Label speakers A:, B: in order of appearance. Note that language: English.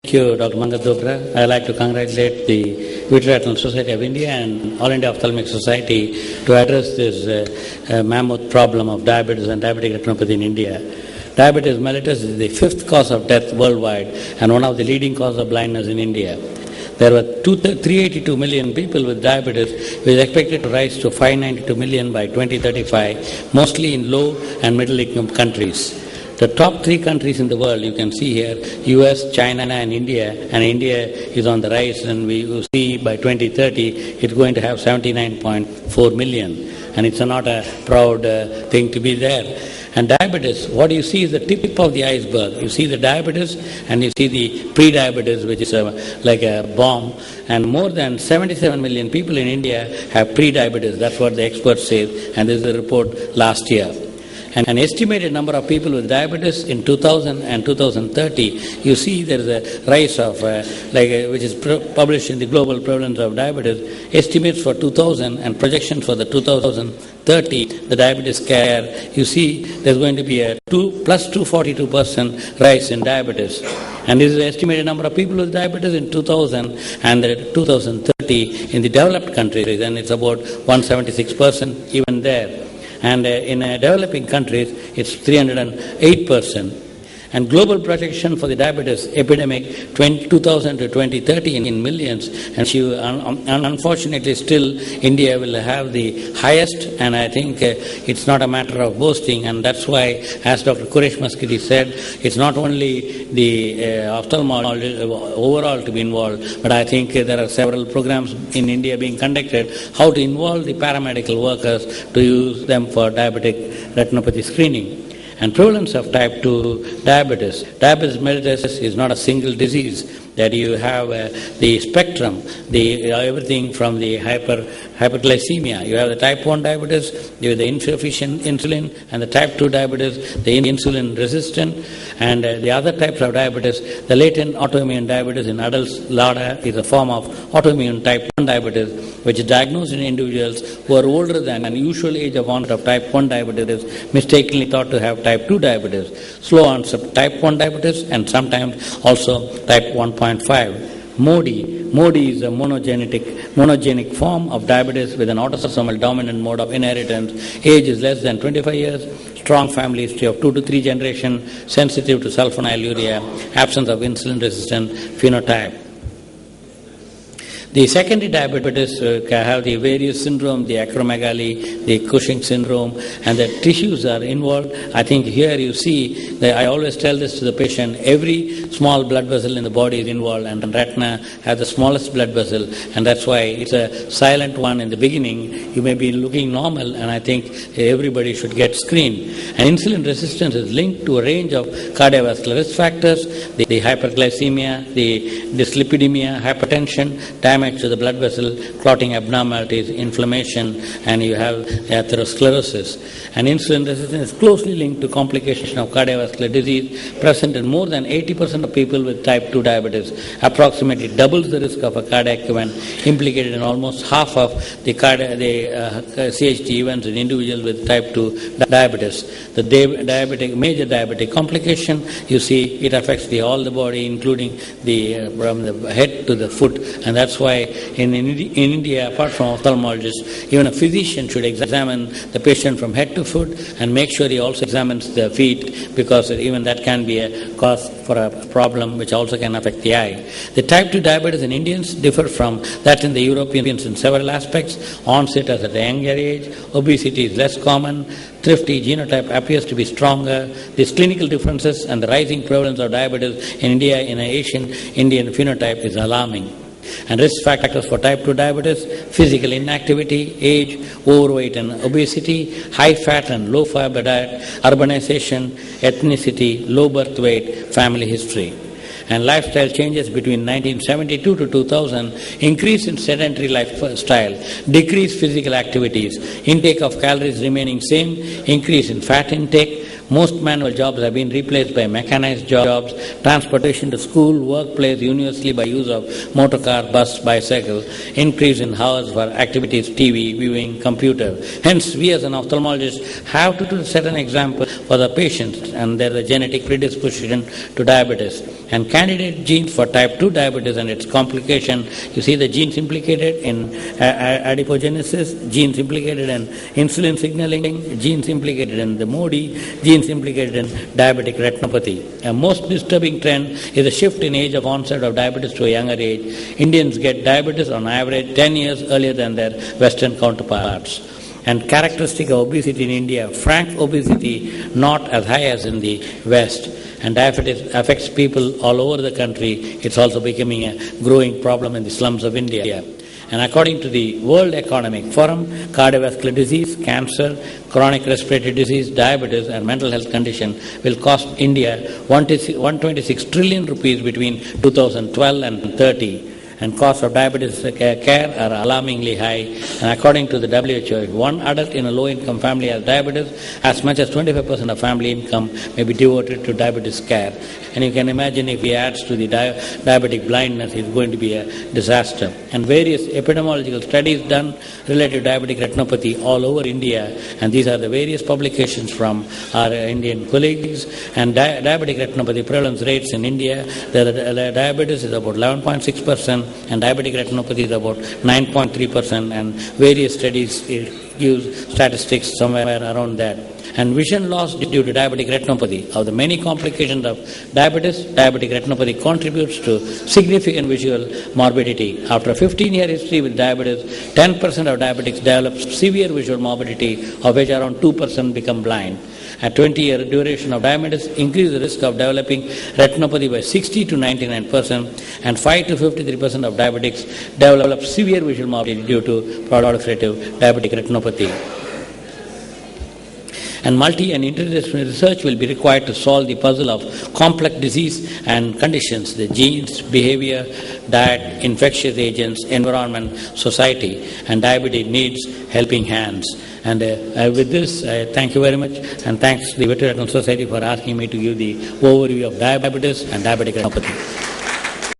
A: Thank you, Dr. Mangat Dopra. I would like to congratulate the Vitreoretinal Society of India and All India Ophthalmic Society to address this mammoth problem of diabetes and diabetic retinopathy in India. Diabetes mellitus is the fifth cause of death worldwide and one of the leading causes of blindness in India. There were 382 million people with diabetes, which is expected to rise to 592 million by 2035, mostly in low and middle income countries. The top three countries in the world, you can see here, US, China and India is on the rise, and we will see by 2030 it's going to have 79.4 million, and it's not a proud thing to be there. And diabetes, what you see is the tip of the iceberg. You see the diabetes and you see the pre-diabetes, which is like a bomb, and more than 77 million people in India have pre-diabetes. That's what the experts say, and this is the report last year. And an estimated number of people with diabetes in 2000 and 2030, you see there is a rise of, which is published in the Global Prevalence of Diabetes, estimates for 2000 and projections for the 2030, the diabetes care, you see there's going to be a plus 242% rise in diabetes. And this is the estimated number of people with diabetes in 2000 and 2030 in the developed countries, and it's about 176% even there. And in developing countries, it's 308%. And global projection for the diabetes epidemic 2000 to 2030 in millions, and unfortunately still India will have the highest, and I think it's not a matter of boasting, and that's why, as Dr. Quresh Maskati said, it's not only the ophthalmology overall to be involved, but I think there are several programs in India being conducted how to involve the paramedical workers to use them for diabetic retinopathy screening. And prevalence of type 2 diabetes. Diabetes mellitus is not a single disease, that you have the spectrum, everything from the hyperglycemia. You have the type 1 diabetes, you have the insufficient insulin, and the type 2 diabetes, the insulin resistant, and the other types of diabetes, the latent autoimmune diabetes in adults, LADA, is a form of autoimmune type 1 diabetes, which is diagnosed in individuals who are older than an usual age of onset of type 1 diabetes, mistakenly thought to have type 2 diabetes, slow onset type 1 diabetes, and sometimes also type 1.5. MODY is a monogenic form of diabetes with an autosomal dominant mode of inheritance. Age is less than 25 years. Strong family history of 2 to 3 generations. Sensitive to sulfonylurea. Absence of insulin-resistant phenotype. The secondary diabetes can have the various syndromes, the acromegaly, the Cushing syndrome, and the tissues are involved. I think here you see, that I always tell this to the patient, every small blood vessel in the body is involved, and retina has the smallest blood vessel, and that's why it's a silent one in the beginning. You may be looking normal, and I think everybody should get screened. And insulin resistance is linked to a range of cardiovascular risk factors, the hyperglycemia, the dyslipidemia, hypertension, damage to the blood vessel, clotting abnormalities, inflammation, and you have atherosclerosis. And insulin resistance is closely linked to complications of cardiovascular disease present in more than 80% of people with type 2 diabetes, approximately doubles the risk of a cardiac event, implicated in almost half of the CHD events in individuals with type 2 diabetes. The major diabetic complication, you see, it affects all the body, including from the head to the foot, and that's why in India, apart from ophthalmologists, even a physician should examine the patient from head to foot and make sure he also examines the feet, because even that can be a cause for a problem which also can affect the eye. The type 2 diabetes in Indians differ from that in the Europeans in several aspects. Onset is at a younger age, obesity is less common, thrifty genotype appears to be stronger. These clinical differences and the rising prevalence of diabetes in India in an Asian Indian phenotype is alarming. And risk factors for type 2 diabetes: physical inactivity, age, overweight and obesity, high fat and low fiber diet, urbanization, ethnicity, low birth weight, family history. And lifestyle changes between 1972 to 2000, increase in sedentary lifestyle, decreased physical activities, intake of calories remaining same, increase in fat intake, Most manual jobs have been replaced by mechanized jobs. Transportation to school, workplace universally by use of motor car, bus, bicycle. Increase in hours for activities, TV, viewing, computer. Hence, we as an ophthalmologist have to set an example for the patients, and there is a genetic predisposition to diabetes. And candidate genes for type 2 diabetes and its complication, you see the genes implicated in adipogenesis, genes implicated in insulin signaling, genes implicated in the MODY, genes implicated in diabetic retinopathy. A most disturbing trend is a shift in age of onset of diabetes to a younger age. Indians get diabetes on average 10 years earlier than their Western counterparts. And characteristic of obesity in India, frank obesity not as high as in the West. And diabetes affects people all over the country. It's also becoming a growing problem in the slums of India. And according to the World Economic Forum, cardiovascular disease, cancer, chronic respiratory disease, diabetes and mental health condition will cost India 126 trillion rupees between 2012 and 30. And costs of diabetes care are alarmingly high. And according to the WHO, if one adult in a low-income family has diabetes, as much as 25% of family income may be devoted to diabetes care. And you can imagine if he adds to the diabetic blindness, it's going to be a disaster. And various epidemiological studies done related to diabetic retinopathy all over India, and these are the various publications from our Indian colleagues. And diabetic retinopathy prevalence rates in India, the diabetes is about 11.6%, and diabetic retinopathy is about 9.3%, and various studies use statistics somewhere around that. And vision loss due to diabetic retinopathy. Of the many complications of diabetes, diabetic retinopathy contributes to significant visual morbidity. After a 15-year history with diabetes, 10% of diabetics develop severe visual morbidity, of which around 2% become blind. A 20-year duration of diabetes increases the risk of developing retinopathy by 60 to 99%, and 5 to 53% of diabetics develop severe visual morbidity due to proliferative diabetic retinopathy. And multi and interdisciplinary research will be required to solve the puzzle of complex disease and conditions, the genes, behavior, diet, infectious agents, environment, society, and diabetes needs helping hands. And with this, I thank you very much, and thanks to the Vitreoretinal Society for asking me to give the overview of diabetes and diabetic retinopathy.